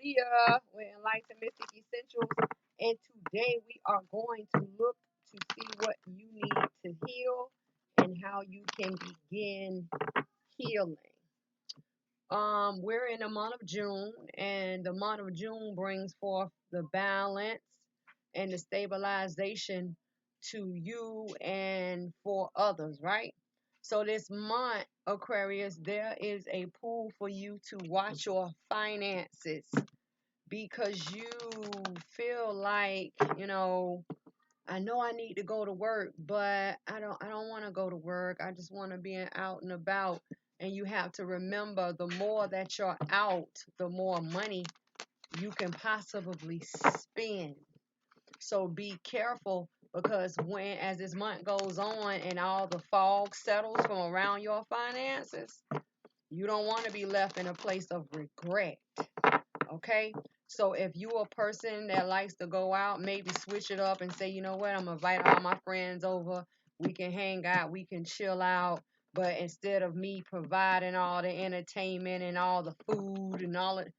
Leah with Enlightened Mystic Essentials, and today we are going to look to see what you need to heal and how you can begin healing. We're in the month of June, and the month of June brings forth the balance and the stabilization to you and for others, right? So this month, Aquarius, there is a pull for you to watch your finances because you feel like, I know I need to go to work, but I don't want to go to work. I just want to be out and about. And you have to remember, the more that you're out, the more money you can possibly spend. So be careful, because as this month goes on and all the fog settles from around your finances, you don't want to be left in a place of regret. Okay? So if you're a person that likes to go out, maybe switch it up and say, you know what, I'm going to invite all my friends over. We can hang out. We can chill out. But instead of me providing all the entertainment and all the food and all it,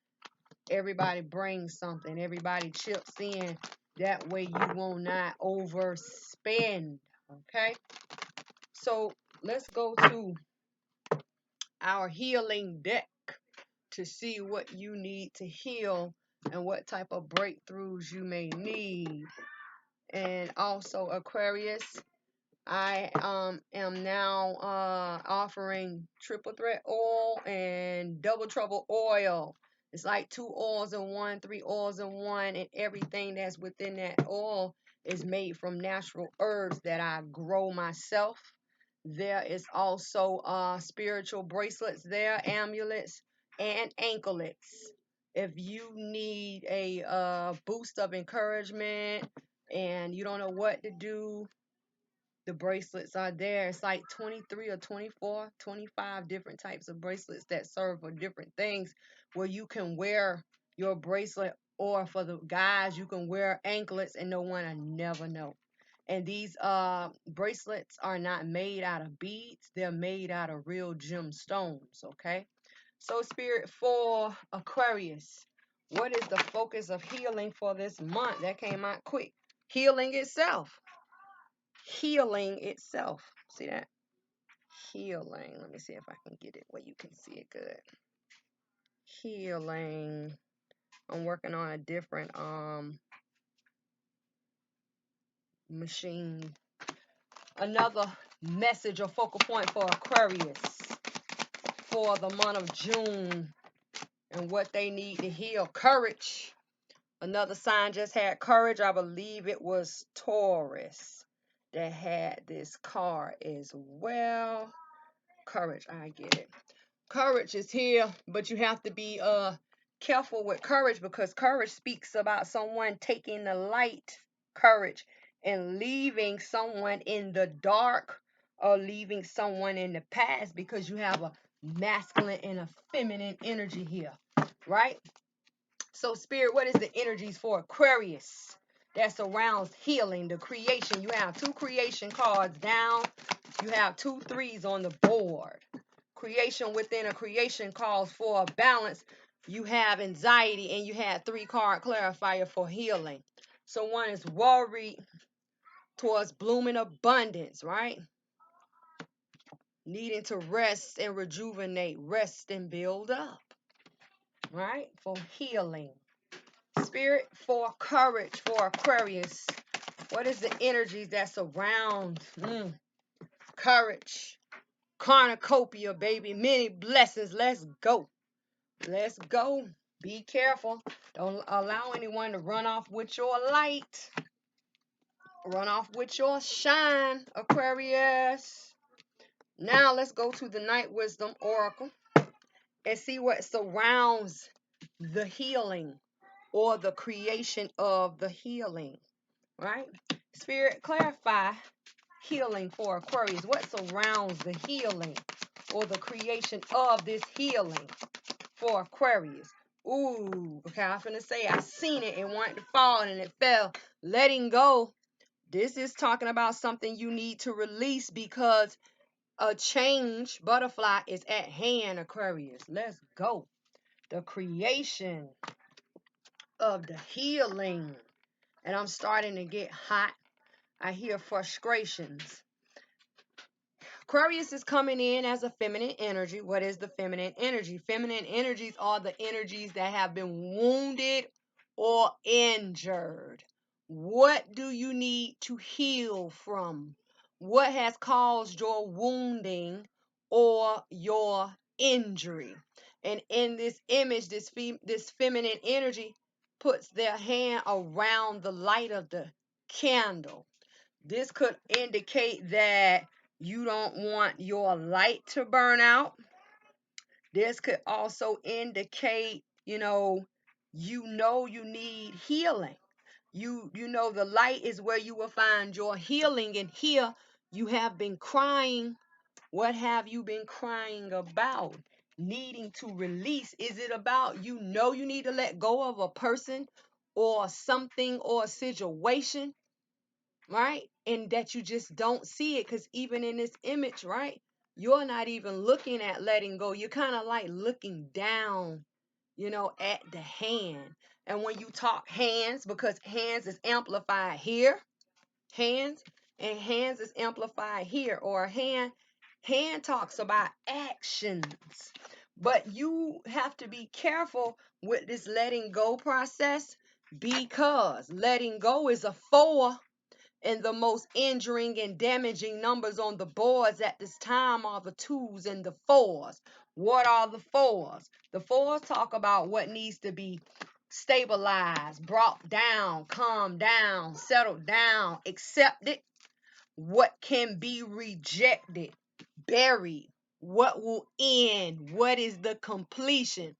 everybody brings something. Everybody chips in. That way you will not overspend. Okay? So let's go to our healing deck to see what you need to heal and what type of breakthroughs you may need. And also, Aquarius, I am now offering triple threat oil and double trouble oil. It's like 2 oils in one, 3 oils in one, and everything that's within that oil is made from natural herbs that I grow myself. There is also spiritual bracelets there, amulets, and anklets. If you need a boost of encouragement and you don't know what to do, the bracelets are there. It's like 23 or 24, 25 different types of bracelets that serve for different things, where you can wear your bracelet, or for the guys, you can wear anklets and no one will never know. And these bracelets are not made out of beads. They're made out of real gemstones, okay? So, Spirit, for Aquarius, what is the focus of healing for this month? That came out quick. Healing itself. Healing itself. See that? Healing. Let me see if I can get it where you can see it good. Healing. I'm working on a different machine. Another message or focal point for Aquarius for the month of June and what they need to heal. Courage. Another sign just had courage. I believe it was Taurus that had this card as well. Courage, I get it. Courage is here, but you have to be careful with courage, because courage speaks about someone taking the light, courage, and leaving someone in the dark or leaving someone in the past, because you have a masculine and a feminine energy here, right? So, Spirit, what is the energies for Aquarius that surrounds healing, the creation? You have 2 creation cards down. You have 2 threes on the board. Creation within a creation calls for a balance. You have anxiety, and you had 3 card clarifier for healing. So one is worried towards blooming abundance, right? Needing to rest and rejuvenate, rest and build up, right? For healing. Spirit, for courage for Aquarius, what is the energies that surround courage? Cornucopia, baby. Many blessings. Let's go. Let's go. Be careful. Don't allow anyone to run off with your light. Run off with your shine, Aquarius. Now let's go to the Night Wisdom Oracle and see what surrounds the healing, or the creation of the healing, right? Spirit, clarify healing for Aquarius. What surrounds the healing or the creation of this healing for Aquarius? Ooh, okay, I'm finna say I seen it and wanted to fall and it fell. Letting go. This is talking about something you need to release, because a change, butterfly, is at hand, Aquarius. Let's go. The creation of the healing. And I'm starting to get hot. I hear frustrations. Aquarius is coming in as a feminine energy. What is the feminine energy? Feminine energies are the energies that have been wounded or injured. What do you need to heal from? What has caused your wounding or your injury? And in this image, this feminine energy puts their hand around the light of the candle. This could indicate that you don't want your light to burn out. This could also indicate, you need healing. You know the light is where you will find your healing, and here you have been crying. What have you been crying about? Needing to release. Is it about you need to let go of a person or something or a situation? Right? And that you just don't see it, because even in this image, right, you're not even looking at letting go. You're kind of like looking down, at the hand. And when you talk hands, because hands is amplified here, hands, and hands is amplified here, or hand talks about actions. But you have to be careful with this letting go process, because letting go is a 4. And the most injuring and damaging numbers on the boards at this time are the 2s and the 4s. What are the 4s? The 4s talk about what needs to be stabilized, brought down, calmed down, settled down, accepted, what can be rejected, buried, what will end, what is the completion.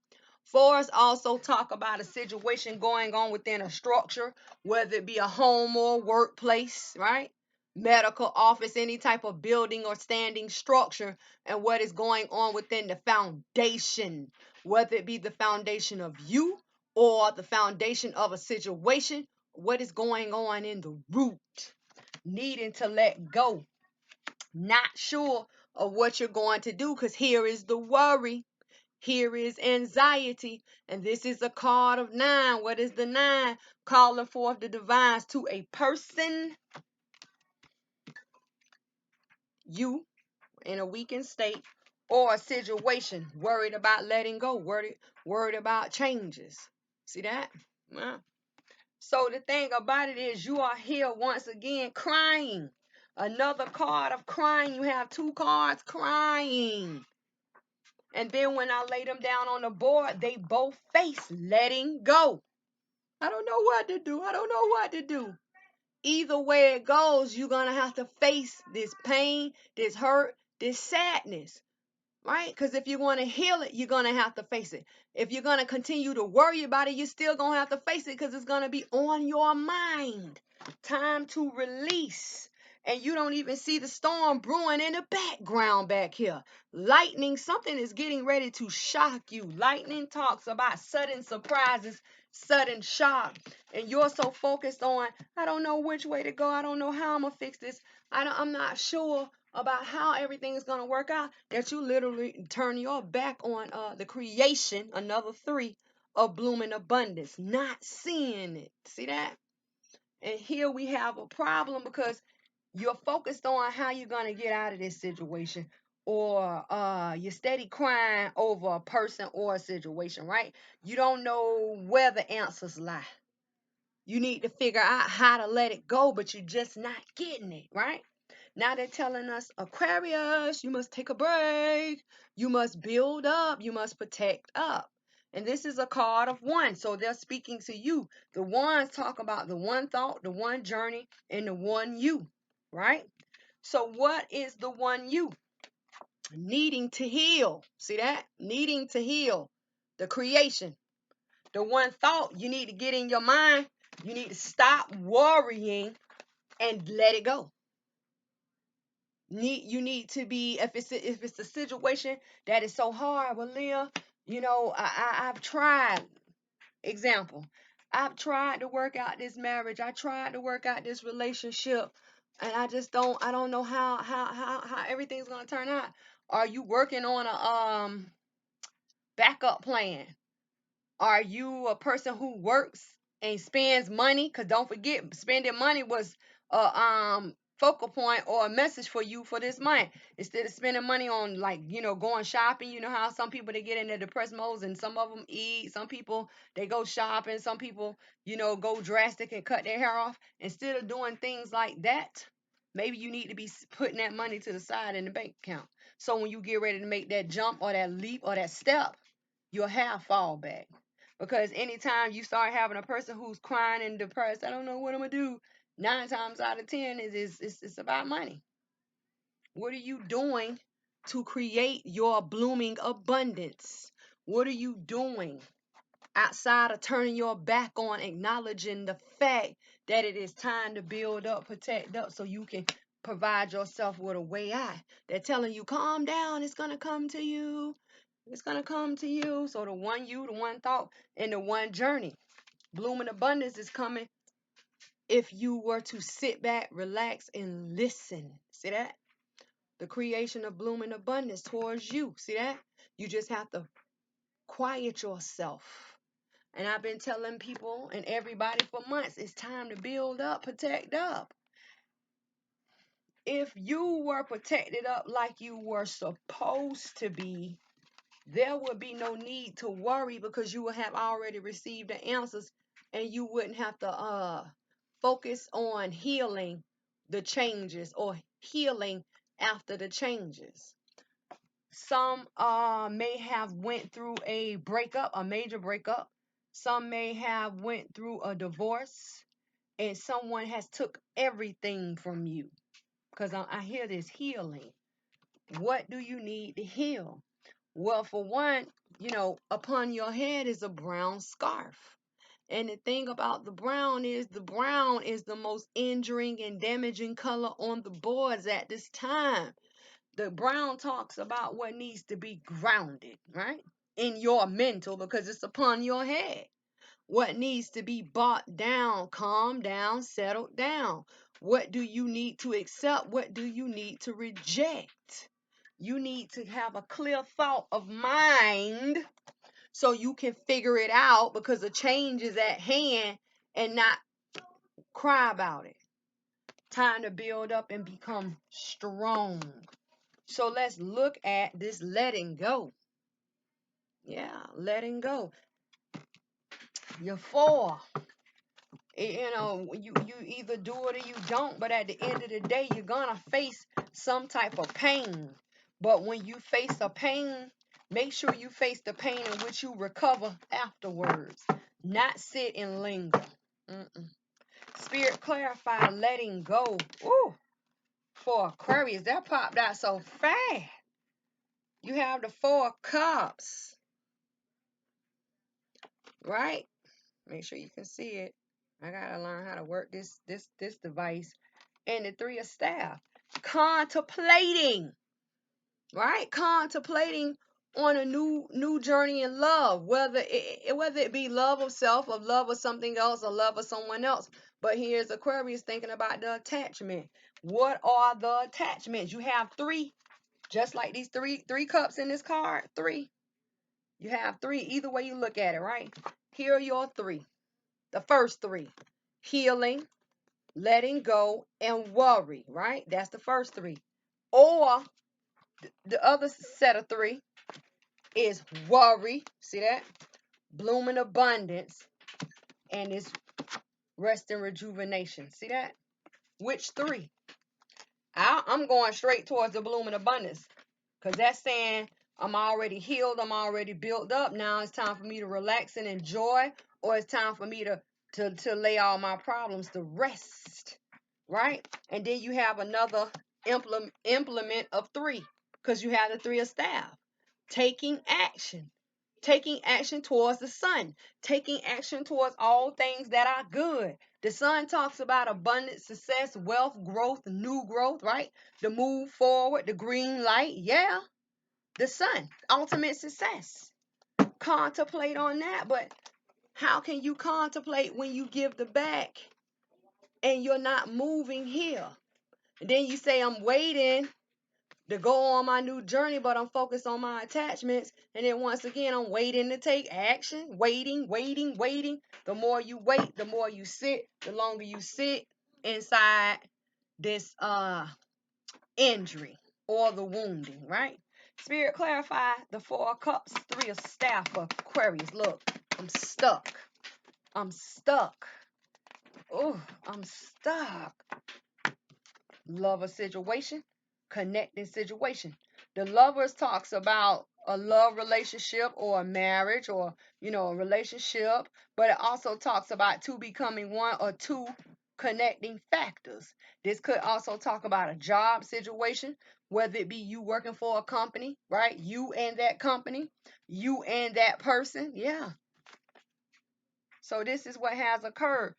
Fours also talk about a situation going on within a structure, whether it be a home or workplace, right? Medical office, any type of building or standing structure, and what is going on within the foundation, whether it be the foundation of you or the foundation of a situation, what is going on in the root, needing to let go, not sure of what you're going to do, because here is the worry. Here is anxiety, and this is a card of 9. What is the 9? Calling forth the divines to a person, you, in a weakened state, or a situation, worried about letting go, worried about changes. See that? Yeah. So the thing about it is, you are here once again crying. Another card of crying. You have 2 cards crying. And then when I lay them down on the board, they both face letting go. I don't know what to do. I don't know what to do. Either way it goes, you're going to have to face this pain, this hurt, this sadness. Right? Because if you want to heal it, you're going to have to face it. If you're going to continue to worry about it, you're still going to have to face it, because it's going to be on your mind. Time to release. And you don't even see the storm brewing in the background back here. Lightning, something is getting ready to shock you. Lightning talks about sudden surprises, sudden shock. And you're so focused on, I don't know which way to go. I don't know how I'm going to fix this. I'm not sure about how everything is going to work out, that you literally turn your back on the creation, another 3, of blooming abundance, not seeing it. See that? And here we have a problem, because you're focused on how you're going to get out of this situation, or you're steady crying over a person or a situation, right? You don't know where the answers lie. You need to figure out how to let it go, but you're just not getting it, right? Now they're telling us, Aquarius, you must take a break. You must build up. You must protect up. And this is a card of 1. So they're speaking to you. The ones talk about the one thought, the one journey, and the one you, right? So what is the one you? Needing to heal. See that? Needing to heal. The creation. The one thought, you need to get in your mind. You need to stop worrying and let it go. You need to be, if it's a situation that is so hard, well, Leah, I've tried. Example, I've tried to work out this marriage. I tried to work out this relationship, and I don't know how everything's gonna turn out. Are you working on a backup plan? Are you a person who works and spends money? Because don't forget, spending money was a focal point or a message for you for this month. Instead of spending money on, like, going shopping. You know how some people, they get in their depressed modes, and some of them eat. Some people, they go shopping. Some people, go drastic and cut their hair off. Instead of doing things like that, maybe you need to be putting that money to the side in the bank account. So when you get ready to make that jump or that leap or that step, you'll have fallback. Because anytime you start having a person who's crying and depressed, I don't know what I'm gonna do. 9 times out of 10 is it's about money. What are you doing to create your blooming abundance? What are you doing outside of turning your back on acknowledging the fact that it is time to build up, protect up, so you can provide yourself with a way out? They're telling you, calm down, it's gonna come to you. It's gonna come to you. So the one you, the one thought, and the one journey. Blooming abundance is coming if you were to sit back, relax, and listen. See that? The creation of blooming abundance towards you. See that? You just have to quiet yourself. And I've been telling people and everybody for months, it's time to build up, protect up. If you were protected up like you were supposed to be, there would be no need to worry, because you would have already received the answers, and you wouldn't have to focus on healing the changes or healing after the changes. Some may have went through a breakup, a major breakup. Some may have went through a divorce, and someone has took everything from you. Because I hear this healing. What do you need to heal? Well, for one, upon your head is a brown scarf. And the thing about the brown is the most injuring and damaging color on the boards at this time. The brown talks about what needs to be grounded, right? In your mental, because it's upon your head. What needs to be brought down, calm down, settled down. What do you need to accept? What do you need to reject? You need to have a clear thought of mind so you can figure it out, because the change is at hand, and not cry about it. Time to build up and become strong. So let's look at this letting go. Yeah, letting go. You're four. You either do it or you don't, but at the end of the day, you're gonna face some type of pain. But when you face a pain, make sure you face the pain in which you recover afterwards, not sit and linger. Mm-mm. Spirit clarify letting go. Ooh, for Aquarius, that popped out so fast. You have the 4 cups, right? Make sure you can see it. I gotta learn how to work this device. And the 3 of staff. Contemplating, right? Contemplating on a new journey in love, whether it be love of self, or love of something else, or love of someone else. But here's Aquarius thinking about the attachment. What are the attachments? You have 3, just like these three cups in this card. 3. You have 3. Either way you look at it, right? Here are your 3. The first 3: healing, letting go, and worry, right? That's the first 3. Or the other set of 3 is worry, see that? Blooming abundance, and it's rest and rejuvenation. See that? Which 3? I'm going straight towards the blooming abundance, because that's saying I'm already healed, I'm already built up. Now it's time for me to relax and enjoy, or it's time for me to lay all my problems to rest, right? And then you have another implement of 3, because you have the 3 of staff. Taking action towards the sun, taking action towards all things that are good. The sun talks about abundance, success, wealth, growth, new growth, right? The move forward, the green light. Yeah, the sun, ultimate success. Contemplate on that. But how can you contemplate when you give the back and you're not moving here? And then you say, I'm waiting to go on my new journey, but I'm focused on my attachments. And then once again, I'm waiting to take action, waiting, waiting, waiting. The more you wait, the more you sit, the longer you sit inside this injury or the wounding, right? Spirit clarify the 4 of Cups, 3 of Staff for Aquarius. Look, I'm stuck. I'm stuck. Oh, I'm stuck. Lover situation, connecting situation. The Lovers talks about a love relationship or a marriage or, a relationship, but it also talks about two becoming one or two connecting factors. This could also talk about a job situation, whether it be you working for a company, right? You and that company, you and that person. Yeah. So this is what has occurred.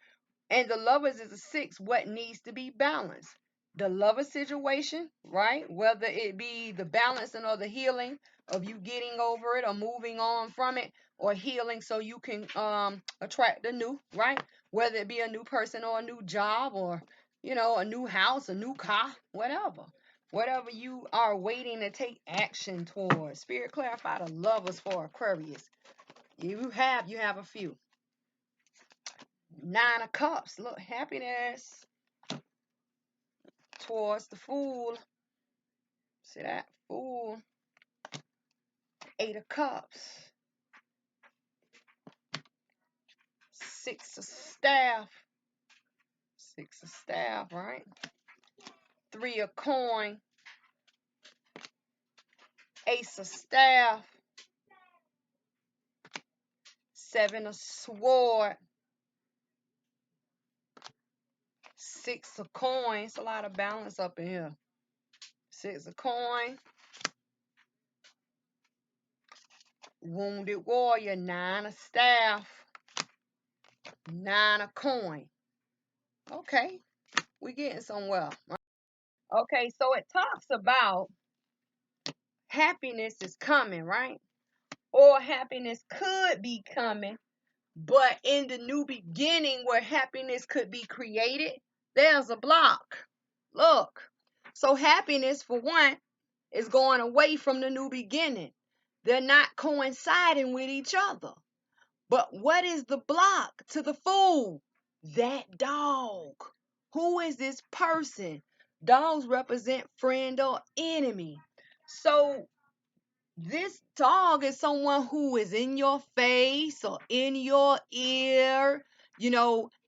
And the Lovers is a 6, what needs to be balanced. The lover situation, right? Whether it be the balancing or the healing of you getting over it or moving on from it, or healing so you can attract a new, right? Whether it be a new person or a new job or, a new house, a new car, whatever. Whatever you are waiting to take action towards. Spirit clarify the Lovers for Aquarius. You have a few. 9 of Cups. Look, happiness towards the Fool. See that? Fool. 8 of Cups. 6 of Staff. 6 of Staff, right? 3 of Coin. Ace of Staff. 7 of Sword. 6 of Coin. It's a lot of balance up in here. 6 of Coin. Wounded Warrior. 9 of Staff. 9 of Coin. Okay, we're getting somewhere. Okay, so it talks about happiness is coming, right? Or happiness could be coming, but in the new beginning where happiness could be created, there's a block. Look, so happiness, for one, is going away from the new beginning. They're not coinciding with each other. But what is the block to the Fool? That dog. Who is this person? Dogs represent friend or enemy. So this dog is someone who is in your face or in your ear.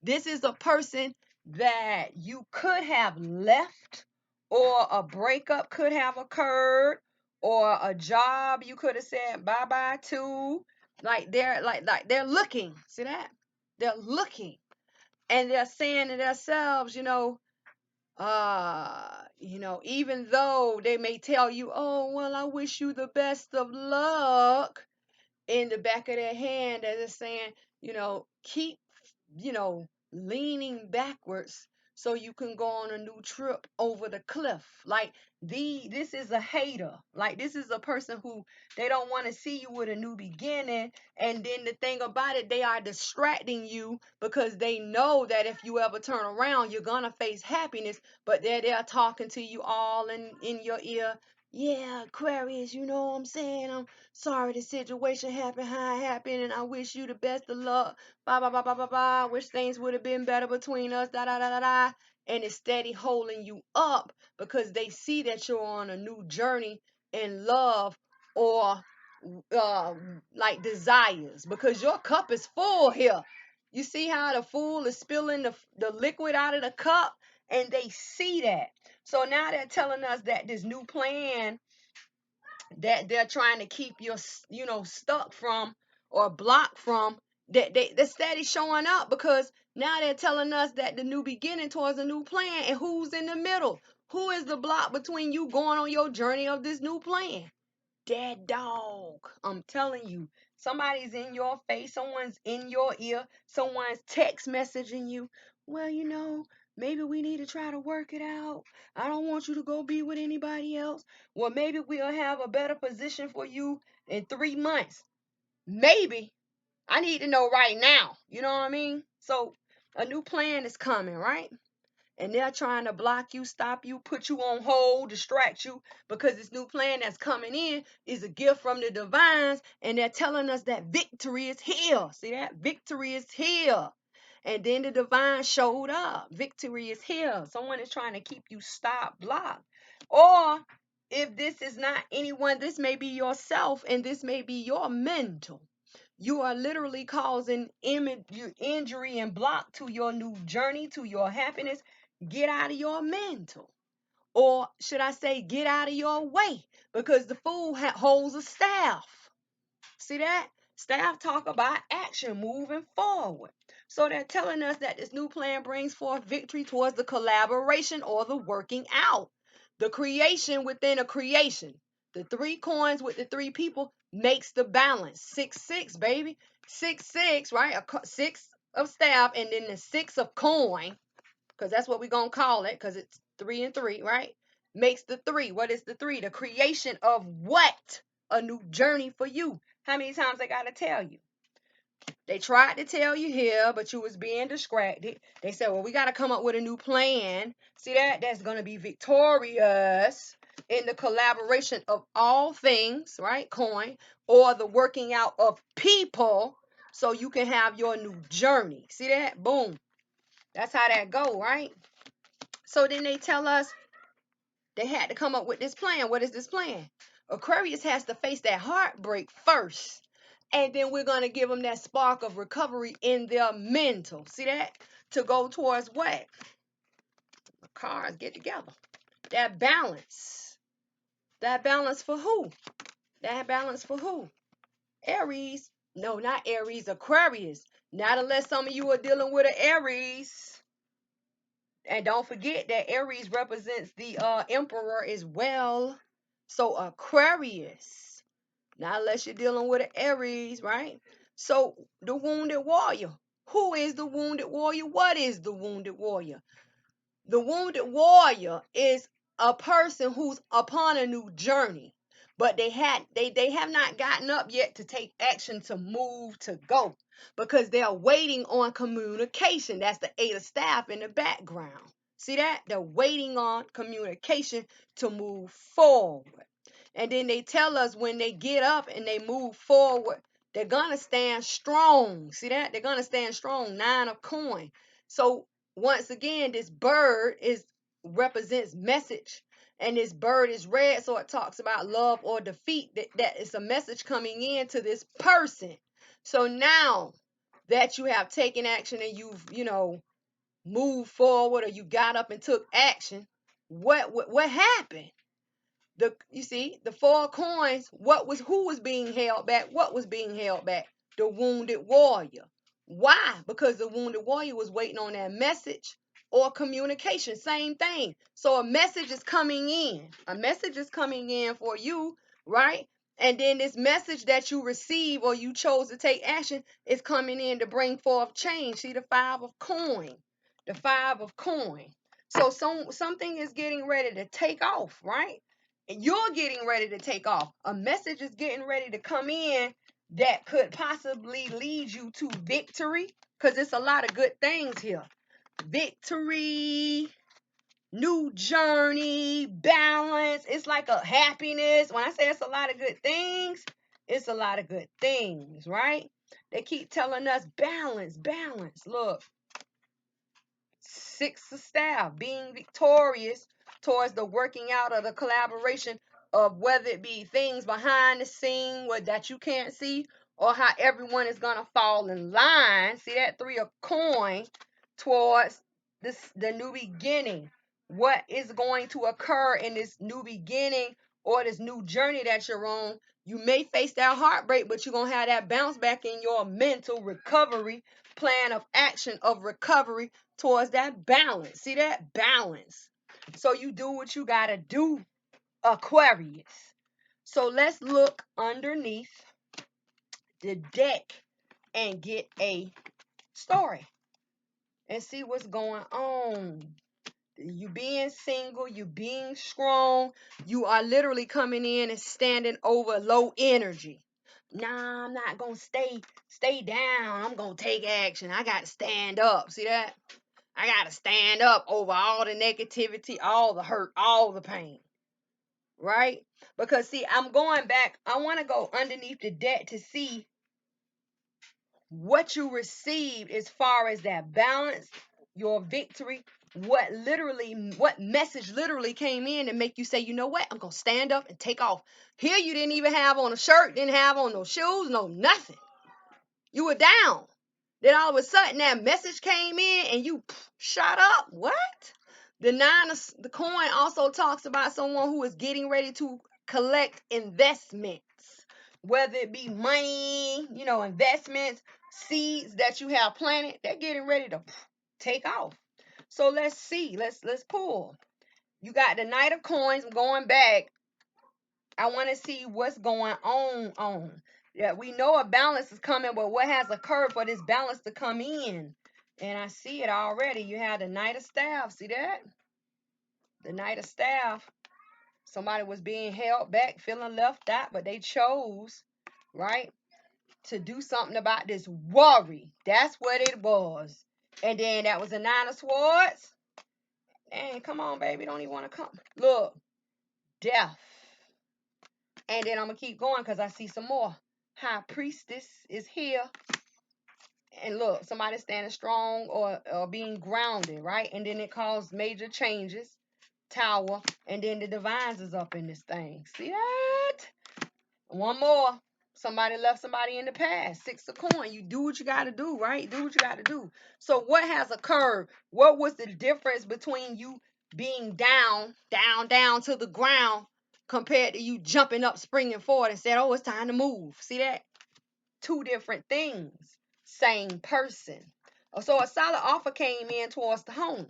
This is a person that you could have left, or a breakup could have occurred, or a job you could have said bye-bye to. Like they're looking. See that? They're looking. And they're saying to themselves, even though they may tell you, oh, well, I wish you the best of luck, in the back of their hand, they're saying, keep, leaning backwards so you can go on a new trip over the cliff. Like this is a hater. Like this is a person who they don't want to see you with a new beginning. And then the thing about it, they are distracting you because they know that if you ever turn around, you're gonna face happiness. But they're talking to you all in your ear. Yeah, Aquarius, you know what I'm saying? I'm sorry the situation happened how it happened, and I wish you the best of luck. Bye, bye, bye, bye, bye, bye. Wish things would have been better between us. Da, da, da, da, da. And it's steady holding you up because they see that you're on a new journey in love or like desires, because your cup is full here. You see how the Fool is spilling the liquid out of the cup, and they see that. So now they're telling us that this new plan that they're trying to keep you, stuck from or blocked from, that they're steady showing up, because now they're telling us that the new beginning towards a new plan, and who's in the middle? Who is the block between you going on your journey of this new plan? That dog. I'm telling you, somebody's in your face, someone's in your ear, someone's text messaging you. Well, maybe we need to try to work it out. I don't want you to go be with anybody else. Well, maybe we'll have a better position for you in 3 months. Maybe. I need to know right now. You know what I mean? So a new plan is coming, right? And they're trying to block you, stop you, put you on hold, distract you, because this new plan that's coming in is a gift from the divines, and they're telling us that victory is here. See that? Victory is here. And then the divine showed up. Victory is here. Someone is trying to keep you stopped, blocked. Or if this is not anyone, this may be yourself, and this may be your mental. You are literally causing injury and block to your new journey, to your happiness. Get out of your mental. Or should I say, get out of your way, because the fool holds a staff. See that? Staff talk about action, moving forward. So they're telling us that this new plan brings forth victory towards the collaboration or the working out, the creation within a creation. The 3 coins with the 3 people makes the balance. 6, 6, baby. 6, 6, right? 6 of staff, and then the 6 of coin, because that's what we're going to call it, because it's 3 and 3, right? Makes the 3. What is the 3? The creation of what? A new journey for you. How many times I got to tell you? They tried to tell you here, but you was being distracted. They said, well, we got to come up with a new plan. See that? That's going to be victorious in the collaboration of all things, right? Coin, or the working out of people, so you can have your new journey. See that? Boom. That's how that go, right? So then they tell us they had to come up with this plan. What is this plan? Aquarius has to face that heartbreak first. And then we're going to give them that spark of recovery in their mental. See that? To go towards what? The cards get together. That balance. That balance for who? That balance for who? Aries. No, not Aries. Aquarius. Not unless some of you are dealing with an Aries. And don't forget that Aries represents the emperor as well. So Aquarius, not unless you're dealing with an Aries, right? So the wounded warrior. Who is the wounded warrior? What is the wounded warrior? The wounded warrior is a person who's upon a new journey, but they have not gotten up yet to take action, to move, to go, because they're waiting on communication. That's the 8 of staff in the background. See that? They're waiting on communication to move forward. And then they tell us when they get up and they move forward, they're gonna stand strong. See that? They're gonna stand strong. 9 of coin. So once again, this bird represents message, and this bird is red, so it talks about love or defeat. That is a message coming in to this person. So now that you have taken action and you've moved forward, or you got up and took action, what happened? You see the 4 coins. Who was being held back? What was being held back? The wounded warrior. Why? Because the wounded warrior was waiting on that message or communication. Same thing. So a message is coming in. A message is coming in for you, right? And then this message that you receive, or you chose to take action, is coming in to bring forth change. See the 5 of coin. The 5 of coin. So something is getting ready to take off, right? And you're getting ready to take off. A message is getting ready to come in that could possibly lead you to victory, because it's a lot of good things here. Victory, new journey, balance. It's like a happiness. When I say it's a lot of good things, it's a lot of good things, right? They keep telling us balance, balance. Look, 6 of staff, being victorious towards the working out of the collaboration of whether it be things behind the scene that you can't see, or how everyone is going to fall in line. See that 3 of coin towards the new beginning. What is going to occur in this new beginning or this new journey that you're on? You may face that heartbreak, but you're going to have that bounce back in your mental recovery plan of action of recovery towards that balance. See that? Balance. So you do what you got to do, Aquarius. So let's look underneath the deck and get a story and see what's going on. You being single, you being strong, you are literally coming in and standing over low energy. Nah, I'm not gonna stay down. I'm gonna take action. I gotta stand up. See that? I got to stand up over all the negativity, all the hurt, all the pain. Right? Because see, I'm going back. I want to go underneath the deck to see what you received as far as that balance, your victory, what message literally came in and make you say, you know what, I'm gonna stand up and take off. Here you didn't even have on a shirt, didn't have on no shoes, no nothing. You were down. Then all of a sudden that message came in and you shut up. What? The coin also talks about someone who is getting ready to collect investments, whether it be money, investments, seeds that you have planted. They're getting ready to take off. So let's see. Let's pull. You got the Knight of Coins. I'm going back. I want to see what's going on. Yeah, we know a balance is coming, but what has occurred for this balance to come in? And I see it already. You have the Knight of Staff. See that? The Knight of Staff. Somebody was being held back, feeling left out, but they chose, right, to do something about this worry. That's what it was. And then that was a Nine of Swords. And come on, baby. Don't even want to come. Look. Death. And then I'm going to keep going because I see some more. High Priestess is here. And look, somebody standing strong or being grounded, right? And then it caused major changes. Tower. And then the Divines is up in this thing. See that? One more. Somebody left somebody in the past. Six of Coin. You do what you got to do, right? Do what you got to do. So what has occurred? What was the difference between you being down to the ground compared to you jumping up, springing forward and said, oh, it's time to move? See that? Two different things. Same person. So a solid offer came in towards the home.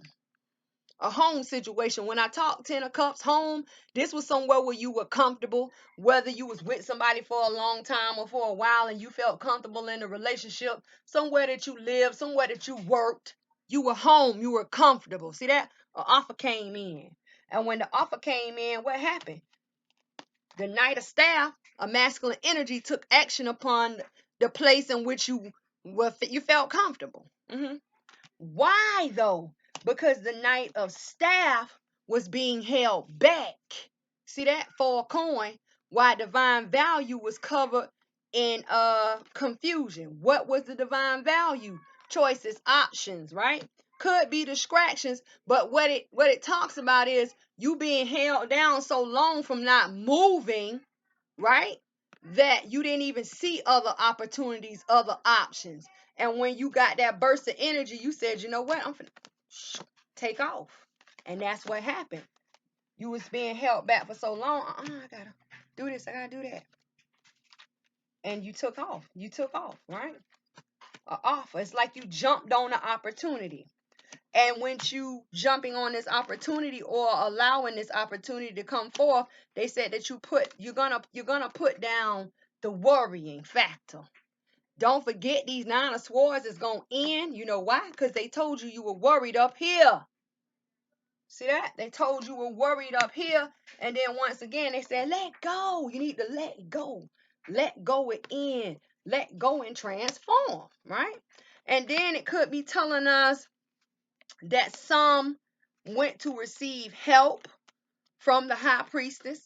A home situation. When I talk 10 of Cups home, this was somewhere where you were comfortable, whether you was with somebody for a long time or for a while and you felt comfortable in the relationship, somewhere that you lived, somewhere that you worked, you were home, you were comfortable. See that? An offer came in. And when the offer came in, what happened? The Knight of Staff, a masculine energy, took action upon the place in which you felt comfortable. Why though? Because the Knight of Staff was being held back. See that? For a coin. Why divine value was covered in confusion. What was the divine value? Choices, options, right? Could be distractions, but what it talks about is you being held down so long from not moving, right? That you didn't even see other opportunities, other options. And when you got that burst of energy, you said, you know what? I'm finna take off. And that's what happened. You was being held back for so long. I gotta do this. I gotta do that. And you took off. You took off, right? An offer. It's like you jumped on the opportunity. And when you jumping on this opportunity or allowing this opportunity to come forth, they said that you're gonna put down the worrying factor. Don't forget these Nine of Swords is gonna end. You know why? Because they told you were worried up here. See that? They told you were worried up here. And then once again, they said, let go. You need to let go. Let go it in. Let go and transform, right? And then it could be telling us that some went to receive help from the high priestess.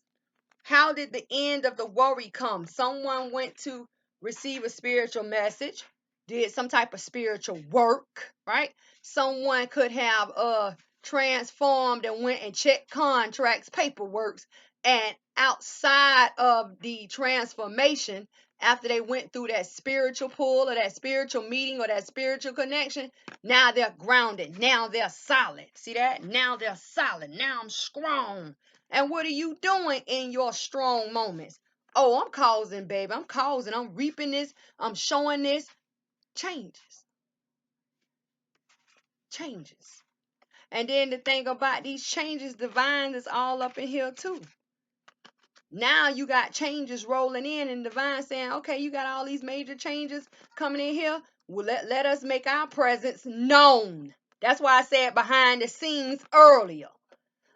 How did the end of the worry come? Someone went to receive a spiritual message, did some type of spiritual work, right? Someone could have transformed and went and checked contracts, paperwork, and outside of the transformation, after they went through that spiritual pull or that spiritual meeting or that spiritual connection, now they're grounded. Now they're solid. See that? Now they're solid. Now I'm strong. And what are you doing in your strong moments? Oh, I'm causing, baby. I'm causing. I'm reaping this. I'm showing this. Changes. Changes. And then the thing about these changes, divine is all up in here too. Now you got changes rolling in and divine saying, okay, you got all these major changes coming in here. Well, let us make our presence known. That's why I said behind the scenes earlier.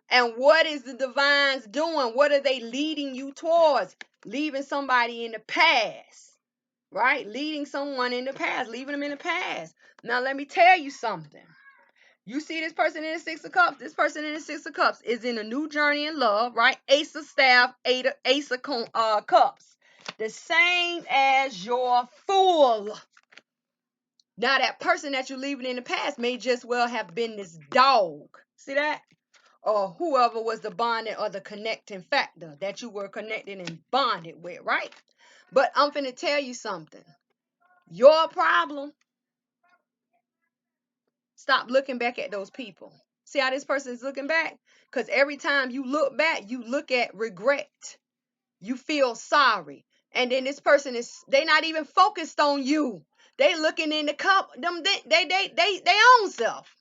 And what is the divines doing? What are they leading you towards? Leaving somebody in the past, right? Leading someone in the past, leaving them in the past. Now, let me tell you something. You see this person in the Six of Cups. This person in the Six of Cups is in a new journey in love, right? Ace of Staff, Ace of Cups. The same as your Fool. Now, that person that you're leaving in the past may just well have been this dog. See that? Or whoever was the bonding or the connecting factor that you were connected and bonded with, right? But I'm finna tell you something. Your problem, stop looking back at those people. See how this person is looking back? Because every time you look back, you look at regret. You feel sorry. And then this person they not even focused on you. They looking in the cup, they own self.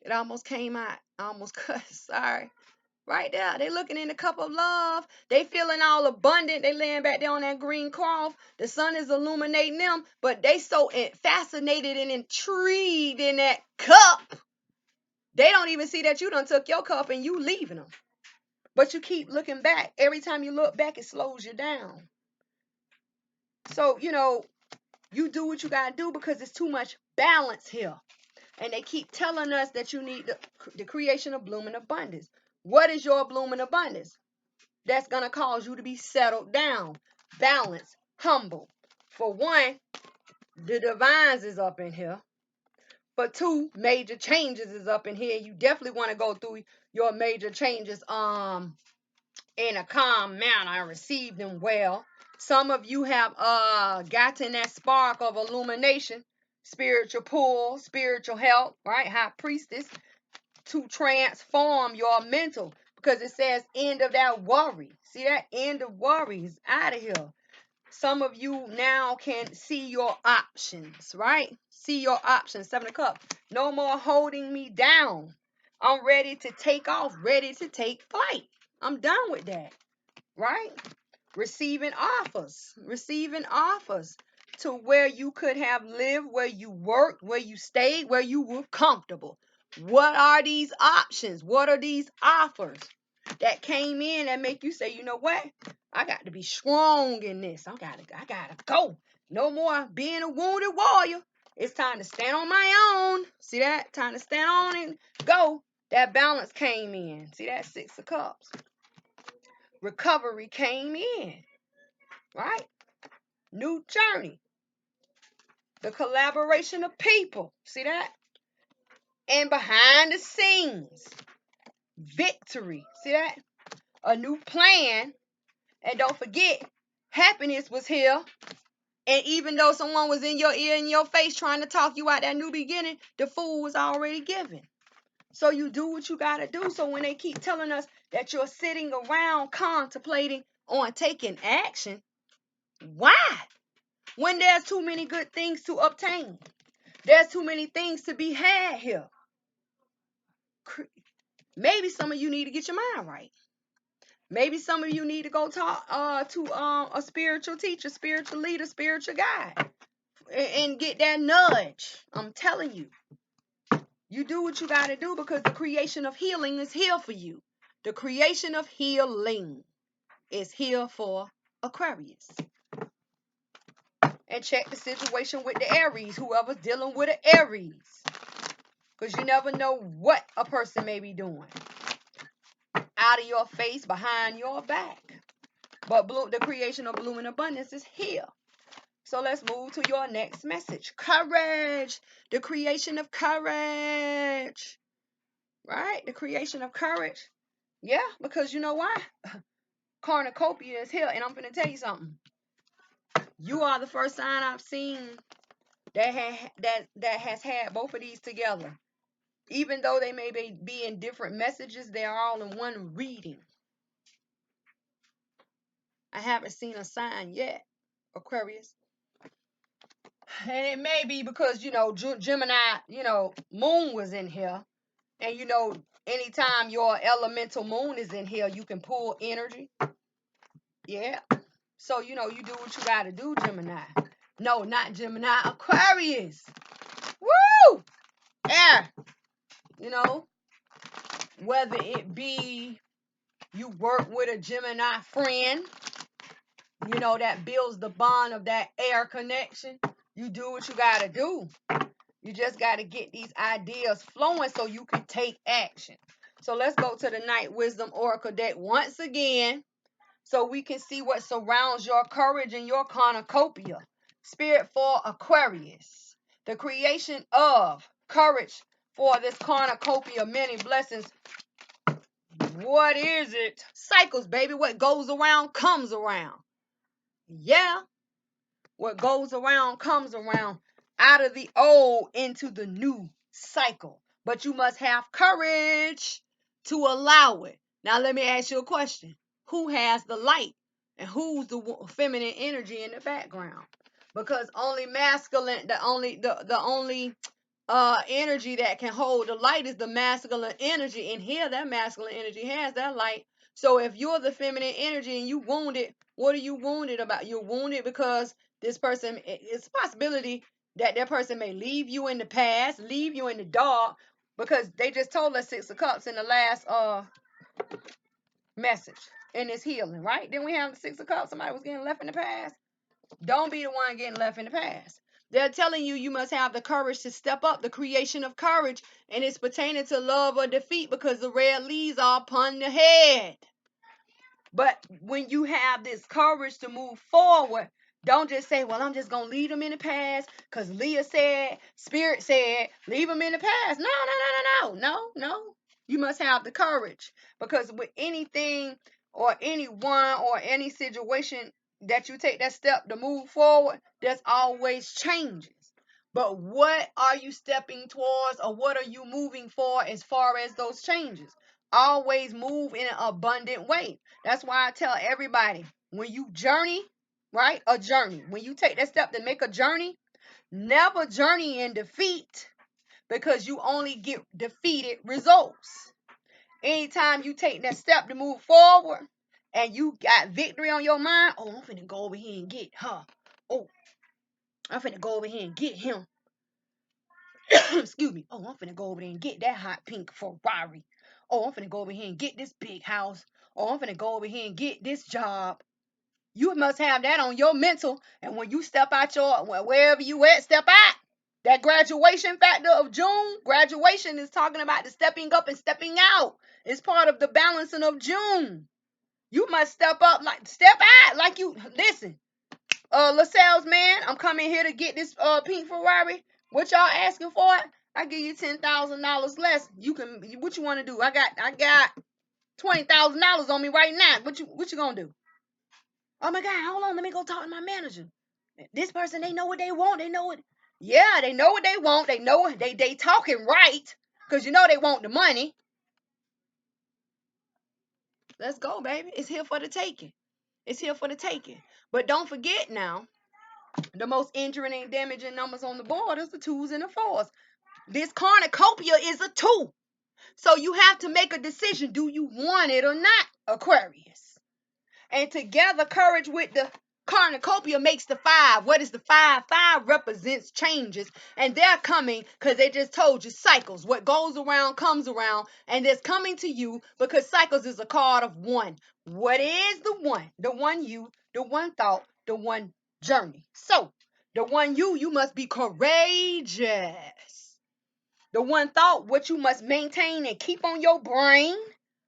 It almost came out. I almost cussed. Sorry. Right there. They looking in the cup of love. They feeling all abundant. They laying back there on that green cloth. The sun is illuminating them. But they so fascinated and intrigued in that cup. They don't even see that you done took your cup and you leaving them. But you keep looking back. Every time you look back, it slows you down. So, you do what you got to do because it's too much balance here. And they keep telling us that you need the creation of blooming abundance. What is your blooming abundance? That's going to cause you to be settled down, balanced, humble. For one, the divines is up in here. For two, major changes is up in here. You definitely want to go through your major changes in a calm manner and receive them well. Some of you have gotten that spark of illumination, spiritual pull, spiritual help, right? High priestess, to transform your mental, because it says end of that worry. See that? End of worry is out of here. Some of you now can see your options, right? See your options. Seven of Cups. No more holding me down. I'm ready to take off, ready to take flight. I'm done with that, right? Receiving offers to where you could have lived, where you worked, where you stayed, where you were comfortable. What are these options? What are these offers that came in that make you say, you know what? I got to be strong in this. I gotta go. No more being a wounded warrior. It's time to stand on my own. See that? Time to stand on and go. That balance came in. See that? Six of Cups. Recovery came in. Right? New journey. The collaboration of people. See that? And behind the scenes. Victory. See that? A new plan. And don't forget, happiness was here. And even though someone was in your ear, in your face, trying to talk you out that new beginning, the Fool was already given. So you do what you got to do. So when they keep telling us that you're sitting around contemplating on taking action, why? When there's too many good things to obtain. There's too many things to be had here. Maybe some of you need to get your mind right. Maybe some of you need to go talk to a spiritual teacher, spiritual leader, spiritual guide, and get that nudge. I'm telling you. You do what you got to do because the creation of healing is here for you. The creation of healing is here for Aquarius. And check the situation with the Aries, whoever's dealing with an Aries. Because you never know what a person may be doing. Out of your face, behind your back. But the creation of blooming abundance is here. So let's move to your next message. Courage. The creation of courage. Right? The creation of courage. Yeah, because you know why? Cornucopia is here. And I'm going to tell you something. You are the first sign I've seen that has had both of these together. Even though they may be in different messages, they are all in one reading. I haven't seen a sign yet, Aquarius. And it may be because, Gemini, moon was in here. And, anytime your elemental moon is in here, you can pull energy. Yeah. So, you do what you got to do, Gemini. No, not Gemini, Aquarius. Woo! Air. Whether it be you work with a Gemini friend, that builds the bond of that air connection. You do what you got to do. You just got to get these ideas flowing so you can take action. So let's go to the Night Wisdom Oracle deck once again so we can see what surrounds your courage and your cornucopia. Spirit for Aquarius. The creation of courage for this cornucopia, many blessings. What is it? Cycles, baby. What goes around comes around. Yeah. What goes around comes around. Out of the old into the new cycle. But you must have courage to allow it. Now let me ask you a question. Who has the light? And who's the feminine energy in the background? Because only masculine, the only energy that can hold the light is the masculine energy. And here that masculine energy has that light. So if you're the feminine energy and you wounded, what are you wounded about? You're wounded because this person, it's a possibility that that person may leave you in the past, leave you in the dark, because they just told us 6 of Cups in the last message in this healing, right? Then we have the 6 of Cups. Somebody was getting left in the past. Don't be the one getting left in the past. They're telling you you must have the courage to step up, the creation of courage, and it's pertaining to love or defeat because the red leaves are upon the head. But when you have this courage to move forward, don't just say, well, I'm just going to leave them in the past because Leah said, Spirit said, leave them in the past. No. You must have the courage because with anything or anyone or any situation that you take that step to move forward, there's always changes. But what are you stepping towards or what are you moving for as far as those changes? Always move in an abundant way. That's why I tell everybody, when you journey, right? A journey. When you take that step to make a journey, never journey in defeat because you only get defeated results. Anytime you take that step to move forward and you got victory on your mind, oh, I'm finna go over here and get her. Oh, I'm finna go over here and get him. Excuse me. Oh, I'm finna go over there and get that hot pink Ferrari. Oh, I'm finna go over here and get this big house. Oh, I'm finna go over here and get this job. You must have that on your mental. And when you step out wherever you at, step out. That graduation factor of June, graduation is talking about the stepping up and stepping out. It's part of the balancing of June. You must step up, step out, like you, listen. LaSalle's man, I'm coming here to get this pink Ferrari. What y'all asking for it? I give you $10,000 less. You can, what you want to do? I got $20,000 on me right now. What you gonna do? Oh my God, hold on, let me go talk to my manager. This person, they know what they want. They know what. Yeah, they know what they want. They know they talking right, cause you know they want the money. Let's go, baby. It's here for the taking. It's here for the taking. But don't forget now, the most injuring and damaging numbers on the board is the 2s and the 4s. This cornucopia is a 2. So you have to make a decision. Do you want it or not, Aquarius? And together, courage with the cornucopia makes the 5. What is the 5? 5 represents changes. And they're coming because they just told you cycles. What goes around comes around. And it's coming to you because cycles is a card of 1. What is the 1? The one you, the one thought, the one journey. So, the one you must be courageous. The one thought, what you must maintain and keep on your brain.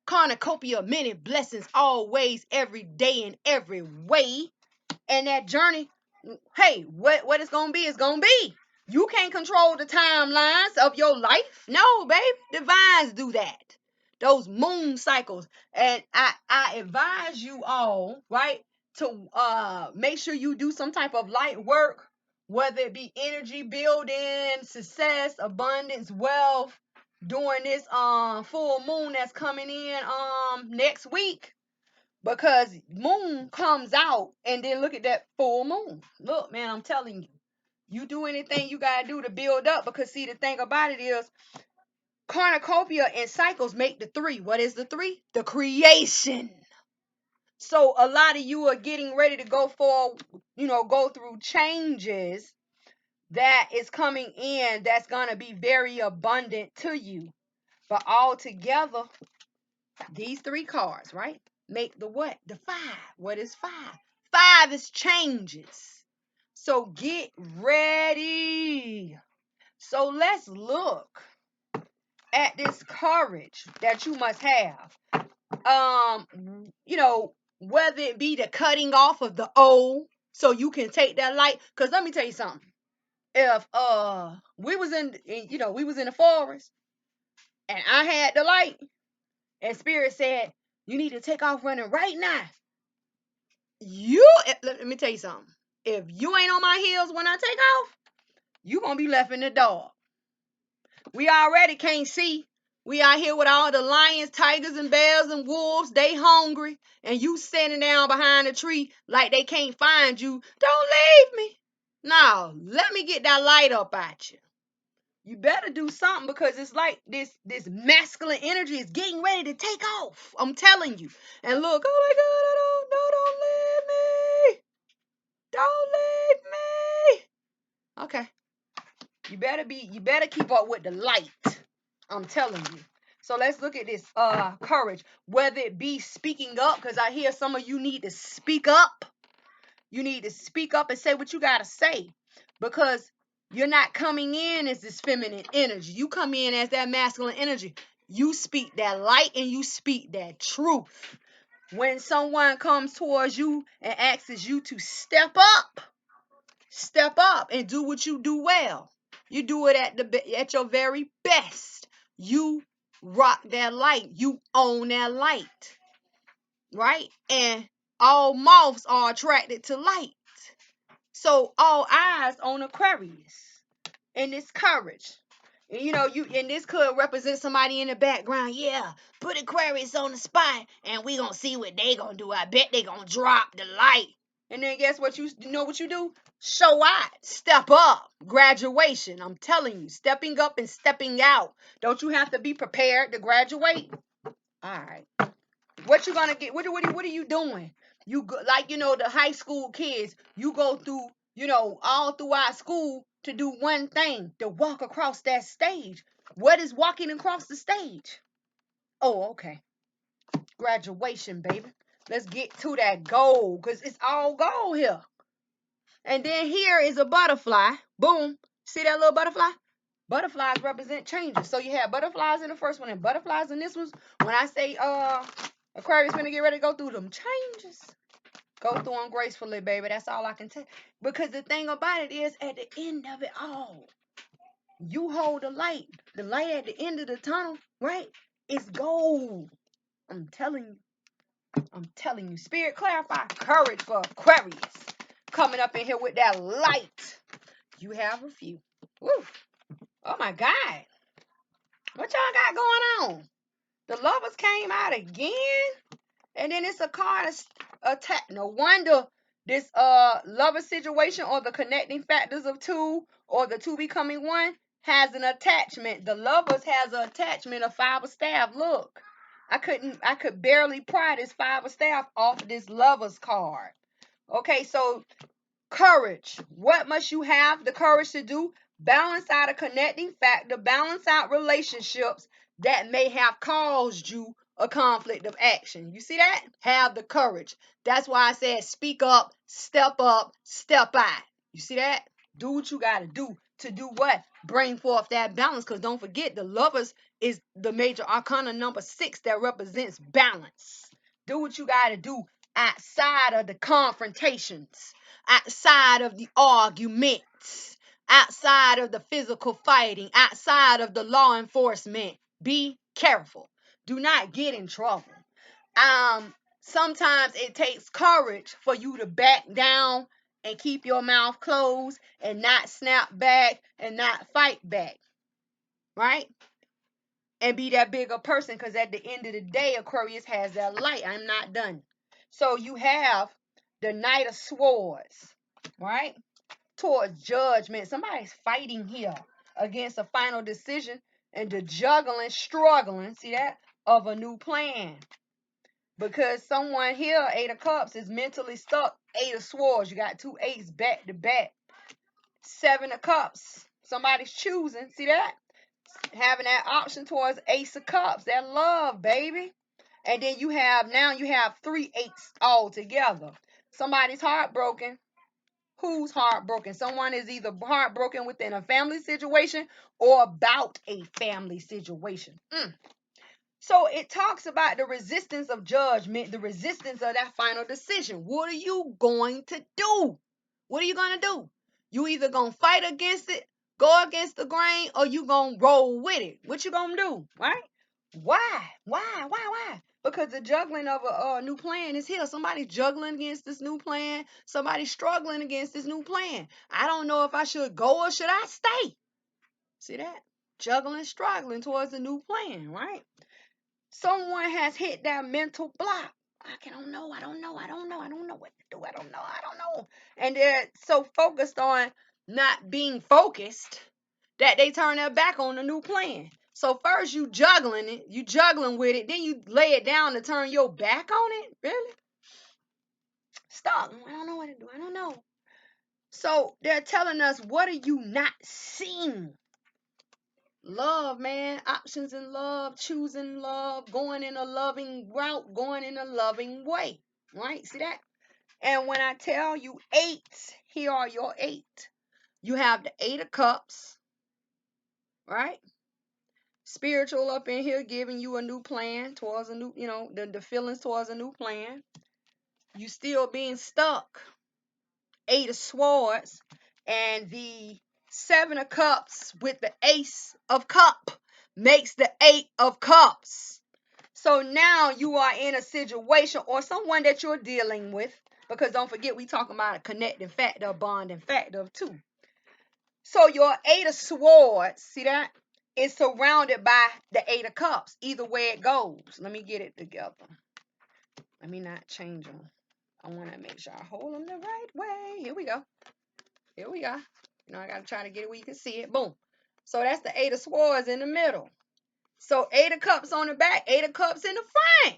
Cornucopia, many blessings, always, every day, in every way. And that journey, hey, what it's going to be is going to be. You can't control the timelines of your life. No, babe. Divines do that. Those moon cycles. And I advise you all, right, to make sure you do some type of light work, whether it be energy building, success, abundance, wealth, during this full moon that's coming in next week. Because moon comes out and then look at that full moon. Look, man, I'm telling you. You do anything you got to do to build up. Because see, the thing about it is cornucopia and cycles make the 3. What is the 3? The creation. So a lot of you are getting ready to go through changes that is coming in that's going to be very abundant to you. But all together, these 3 cards, right, make the what? The 5. What is 5? 5 is changes. So get ready. So let's look at this courage that you must have. Whether it be the cutting off of the old so you can take that light. Because let me tell you something. If we was in the forest and I had the light and spirit said, you need to take off running right now. Let me tell you something. If you ain't on my heels when I take off, you gonna be left in the dark. We already can't see. We out here with all the lions, tigers, and bears and wolves. They hungry, and you sitting down behind a tree like they can't find you. Don't leave me. No, let me get that light up at you. You better do something because it's like this masculine energy is getting ready to take off. I'm telling you. And look, oh my God, don't leave me. Don't leave me. Okay. You better keep up with the light. I'm telling you. So let's look at this courage. Whether it be speaking up, because I hear some of you need to speak up. You need to speak up and say what you gotta say. Because you're not coming in as this feminine energy. You come in as that masculine energy. You speak that light and you speak that truth. When someone comes towards you and asks you to step up and do what you do well. You do it at your very best. You rock that light. You own that light. Right? And all moths are attracted to light. So all eyes on Aquarius. And this courage. And this could represent somebody in the background. Yeah, put Aquarius on the spot and we gonna see what they gonna do. I bet they gonna drop the light. And then guess what? You know what you do? Show out. Step up. Graduation. I'm telling you. Stepping up and stepping out. Don't you have to be prepared to graduate? All right. What you gonna get? What are you doing? You go, like the high school kids. You go through all throughout school to do one thing, to walk across that stage. What is walking across the stage? Oh, okay. Graduation, baby. Let's get to that goal because it's all goal here. And then here is a butterfly. Boom. See that little butterfly? Butterflies represent changes. So you have butterflies in the first one and butterflies in this one. When I say Aquarius gonna get ready to go through them changes, go through them gracefully, baby. That's all I can tell. Because the thing about it is, at the end of it all, you hold the light. The light at the end of the tunnel, right? It's gold. I'm telling you. Spirit clarify courage for Aquarius. Coming up in here with that light. You have a few. Woo. Oh my God. What y'all got going on? The lovers came out again. And then it's a card attack. No wonder this lover situation or the connecting factors of two or the two becoming one has an attachment. The lovers has an attachment of 5 of staff. Look. I could barely pry this 5 of staff off this lovers card. Okay, so courage. What must you have the courage to do? Balance out a connecting factor, balance out relationships that may have caused you a conflict of action. You see that? Have the courage. That's why I said speak up, step out. You see that? Do what you got to do what? Bring forth that balance. Because don't forget, the lovers is the major arcana number 6 that represents balance. Do what you got to do outside of the confrontations, outside of the arguments, outside of the physical fighting, outside of the law enforcement. Be careful. Do not get in trouble. Sometimes it takes courage for you to back down and keep your mouth closed and not snap back and not fight back. Right? And be that bigger person, because at the end of the day, Aquarius has that light. I'm not done. So you have the Knight of Swords, right? Towards judgment. Somebody's fighting here against a final decision and the struggling, see that, of a new plan. Because someone here, 8 of Cups, is mentally stuck. 8 of Swords. You got 2 8s back to back. 7 of Cups. Somebody's choosing. See that? Having that option towards Ace of Cups. That love, baby. And then you have 3 8s all together. Somebody's heartbroken. Who's heartbroken? Someone is either heartbroken within a family situation or about a family situation. So it talks about the resistance of judgment, the resistance of that final decision. What are you going to do? What are you going to do? You either going to fight against it, go against the grain, or you going to roll with it. What you going to do, right? Why? Why? Because the juggling of a new plan is here. Somebody's juggling against this new plan. Somebody's struggling against this new plan. I don't know if I should go or should I stay. See that? Juggling, struggling towards a new plan, right? Someone has hit that mental block. I don't know what to do. I don't know. And they're so focused on not being focused that they turn their back on the new plan. So first you juggling with it, then you lay it down to turn your back on it. Really? Stop. I don't know what to do. I don't know. So they're telling us, what are you not seeing? Love, man. Options in love, choosing love, going in a loving route, going in a loving way. Right? See that? And when I tell you 8, here are your 8. You have the 8 of Cups, right? Spiritual up in here giving you a new plan towards a new, the feelings towards a new plan. You still being stuck. 8 of Swords and the 7 of Cups with the Ace of Cup makes the 8 of Cups. So now you are in a situation or someone that you're dealing with, because don't forget we talking about a connecting factor, a bonding factor of 2. So your 8 of Swords, see that? Is surrounded by the 8 of Cups. Either way it goes. Let me get it together. Let me not change them. I want to make sure I hold them the right way. Here we go. I got to try to get it where you can see it. Boom. So that's the 8 of Swords in the middle. So 8 of Cups on the back, 8 of Cups in the front.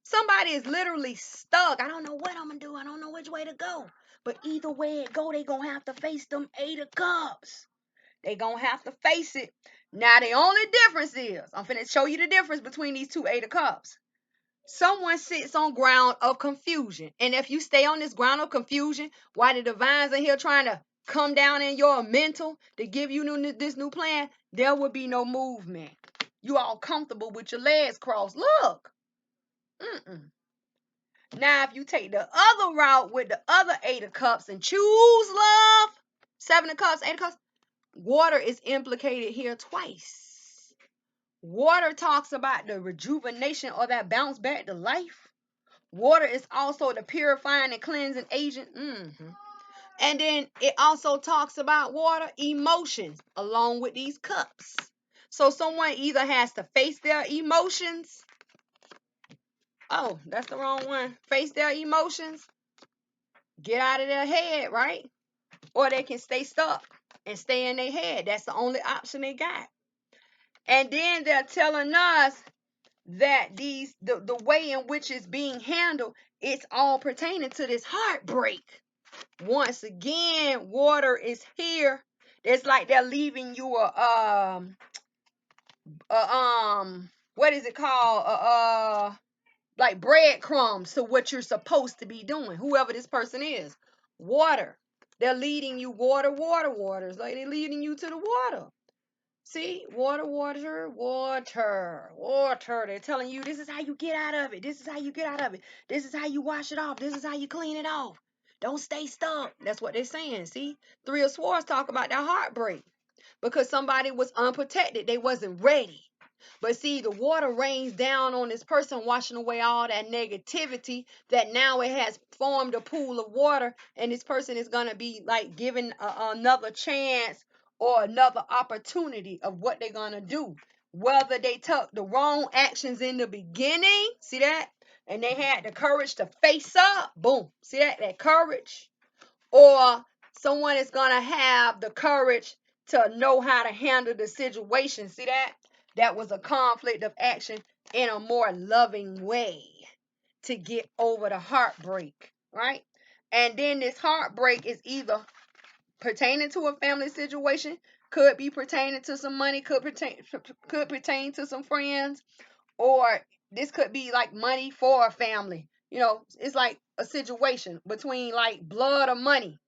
Somebody is literally stuck. I don't know what I'm going to do. I don't know which way to go. But either way it go, they going to have to face them 8 of Cups. They going to have to face it. Now, the only difference is, I'm finna show you the difference between these two 8 of Cups. Someone sits on ground of confusion. And if you stay on this ground of confusion, while the divines are here trying to come down in your mental to give you this new plan, there will be no movement. You all comfortable with your legs crossed. Look. Now, if you take the other route with the other 8 of Cups and choose love, 7 of Cups, 8 of Cups, water is implicated here twice. Water talks about the rejuvenation or that bounce back to life. Water is also the purifying and cleansing agent. And then it also talks about water emotions along with these cups. So someone either has to face their emotions. Oh, that's the wrong one. Face their emotions. Get out of their head, right? Or they can stay stuck and stay in their head. That's the only option they got. And then they're telling us that the way in which it's being handled, it's all pertaining to this heartbreak. Once again, water is here. It's like they're leaving you what is it called? Like breadcrumbs to what you're supposed to be doing. Whoever this person is, water. They're leading you water. It's like they're leading you to the water. See, water. They're telling you this is how you get out of it. This is how you get out of it. This is how you wash it off. This is how you clean it off. Don't stay stuck. That's what they're saying. See, 3 of Swords talk about that heartbreak because somebody was unprotected. They wasn't ready. But see, the water rains down on this person, washing away all that negativity that now it has formed a pool of water, and this person is going to be like given another chance or another opportunity of what they're going to do. Whether they took the wrong actions in the beginning, see that? And they had the courage to face up, boom, see that courage? Or someone is going to have the courage to know how to handle the situation, see that? That was a conflict of action in a more loving way to get over the heartbreak, right? And then this heartbreak is either pertaining to a family situation, could be pertaining to some money, could pertain to some friends, or this could be like money for a family. It's like a situation between like blood or money.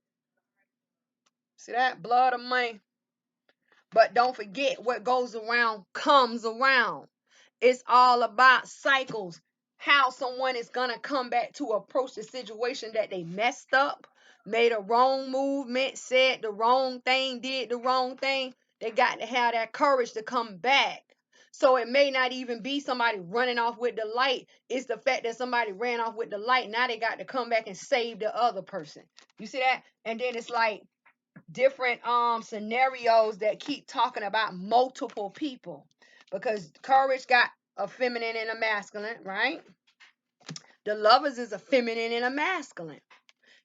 See that? Blood of money. But don't forget, what goes around comes around. It's all about cycles. How someone is going to come back to approach the situation that they messed up, made a wrong movement, said the wrong thing, did the wrong thing. They got to have that courage to come back. So it may not even be somebody running off with the light. It's the fact that somebody ran off with the light. Now they got to come back and save the other person. You see that? And then it's like different scenarios that keep talking about multiple people, because courage got a feminine and a masculine, right? The lovers is a feminine and a masculine.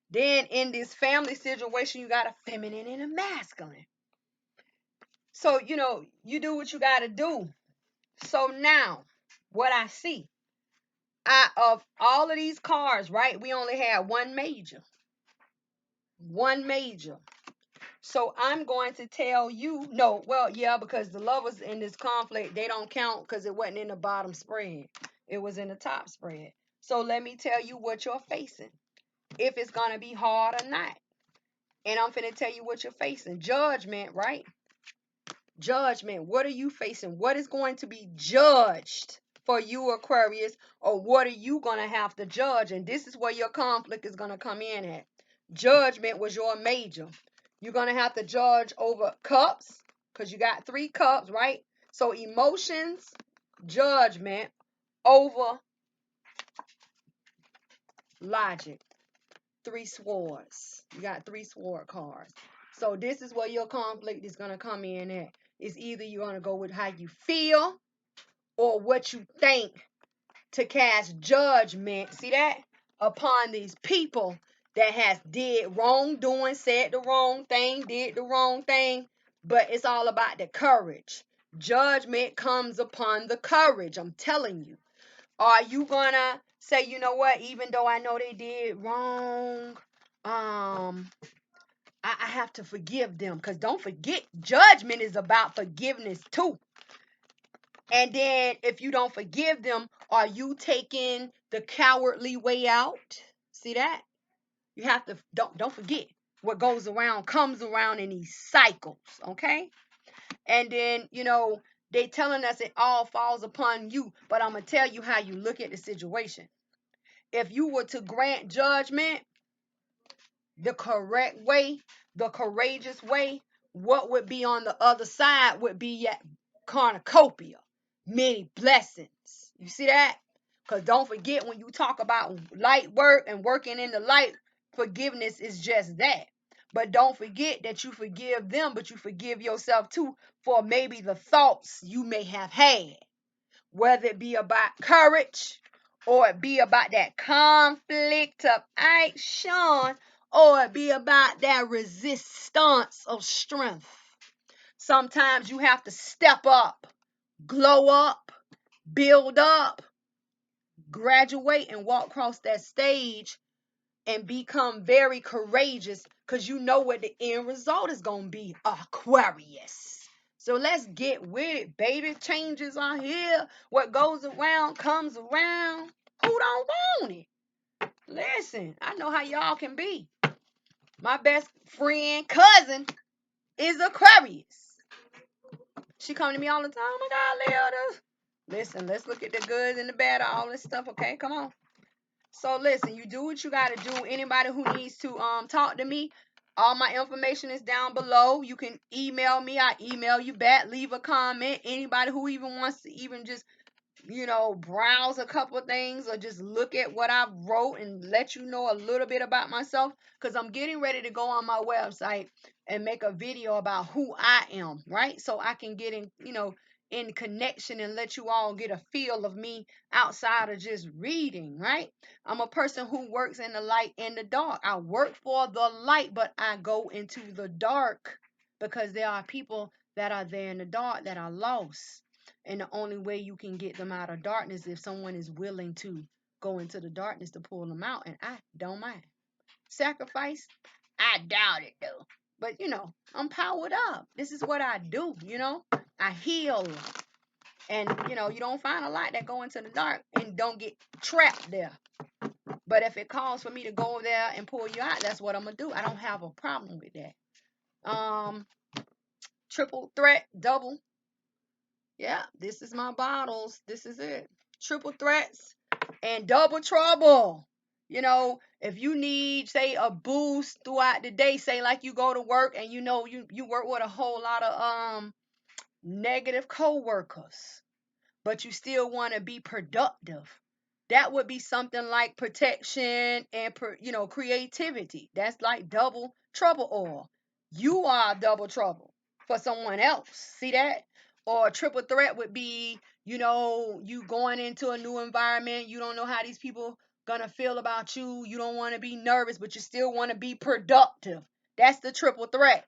Then in this family situation, you got a feminine and a masculine. So you do what you got to do. So now what I see, out of all of these cards, right, we only had one major. So I'm going to tell you, no, well, yeah, because the lovers in this conflict, they don't count because it wasn't in the bottom spread. It was in the top spread. So let me tell you what you're facing, if it's going to be hard or not. And I'm finna tell you what you're facing. Judgment, right? Judgment. What are you facing? What is going to be judged for you, Aquarius? Or what are you going to have to judge? And this is where your conflict is going to come in at. Judgment was your major. You're going to have to judge over cups, because you got 3 cups, right? So emotions, judgment over logic. 3 swords. You got 3 sword cards. So this is where your conflict is going to come in at. It's either you're going to go with how you feel or what you think to cast judgment. See that? Upon these people that has did wrongdoing, said the wrong thing, did the wrong thing. But it's all about the courage. Judgment comes upon the courage. I'm telling you. Are you gonna say, you know what, even though I know they did wrong, I have to forgive them? Because don't forget, judgment is about forgiveness too. And then if you don't forgive them, are you taking the cowardly way out? See that? You have to, don't forget, what goes around comes around in these cycles, okay? And then, they telling us it all falls upon you, but I'm going to tell you how you look at the situation. If you were to grant judgment the correct way, the courageous way, what would be on the other side would be cornucopia, many blessings. You see that? Because don't forget, when you talk about light work and working in the light, forgiveness is just that. But don't forget that you forgive them, but you forgive yourself too for maybe the thoughts you may have had, whether it be about courage or it be about that conflict of action, or it be about that resistance of strength. Sometimes you have to step up, glow up, build up, graduate, and walk across that stage and become very courageous, because you know what the end result is going to be, Aquarius. So let's get with it, baby. Changes are here. What goes around comes around. Who don't want it? Listen, I know how y'all can be. My best friend, cousin, is Aquarius. She come to me all the time. Oh my God, Leo. Listen, let's look at the good and the bad, all this stuff, okay? Come on. So listen, you do what you got to do. Anybody who needs to talk to me, all my information is down below. You can email me. I email you back. Leave a comment. Anybody who even wants to even just browse a couple of things or just look at what I wrote and let you know a little bit about myself, because I'm getting ready to go on my website and make a video about who I am, right? So I can get in connection and let you all get a feel of me outside of just reading, right? I'm a person who works in the light and the dark. I work for the light, but I go into the dark because there are people that are there in the dark that are lost. And the only way you can get them out of darkness is if someone is willing to go into the darkness to pull them out. And I don't mind. Sacrifice? I doubt it though. But I'm powered up. This is what I do, I heal. And you don't find a lot that go into the dark and don't get trapped there. But if it calls for me to go there and pull you out, that's what I'm gonna do. I don't have a problem with that. Triple threat, double. Yeah, this is my bottles. This is it. Triple threats and double trouble. You know, if you need, say, a boost throughout the day, say like you go to work and you work with a whole lot of negative coworkers, but you still want to be productive. That would be something like protection and creativity. That's like double trouble oil. You are double trouble for someone else. See that? Or triple threat would be, you going into a new environment. You don't know how these people gonna feel about you. You don't want to be nervous, but you still want to be productive. That's the triple threat.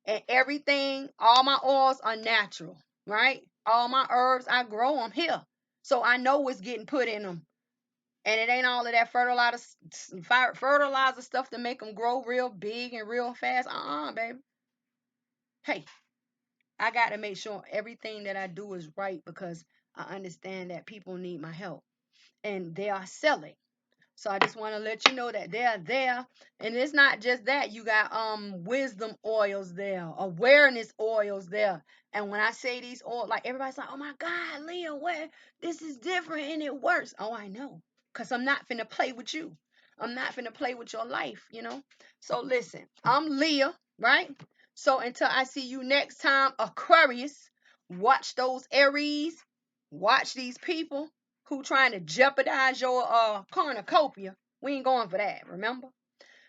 And everything, all my oils are natural, right? All my herbs, I grow them here. So I know what's getting put in them. And it ain't all of that fertilizer stuff to make them grow real big and real fast. Baby. Hey, I got to make sure everything that I do is right because I understand that people need my help. And they are selling. So I just want to let you know that they're there. And it's not just that. You got wisdom oils there, awareness oils there. And when I say these oils, like everybody's like, oh my God, Leah, where this is different and it works. Oh, I know. Because I'm not finna play with you. I'm not finna play with your life. So listen, I'm Leah, right? So until I see you next time, Aquarius, watch those Aries, watch these people who trying to jeopardize your cornucopia. We ain't going for that, remember?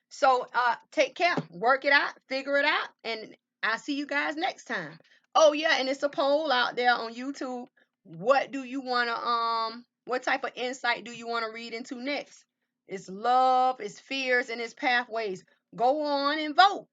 So take care, work it out, figure it out, and I'll see you guys next time. Oh yeah, and it's a poll out there on YouTube. What do you wanna what type of insight do you want to read into next? It's love, it's fears, and it's pathways. Go on and vote.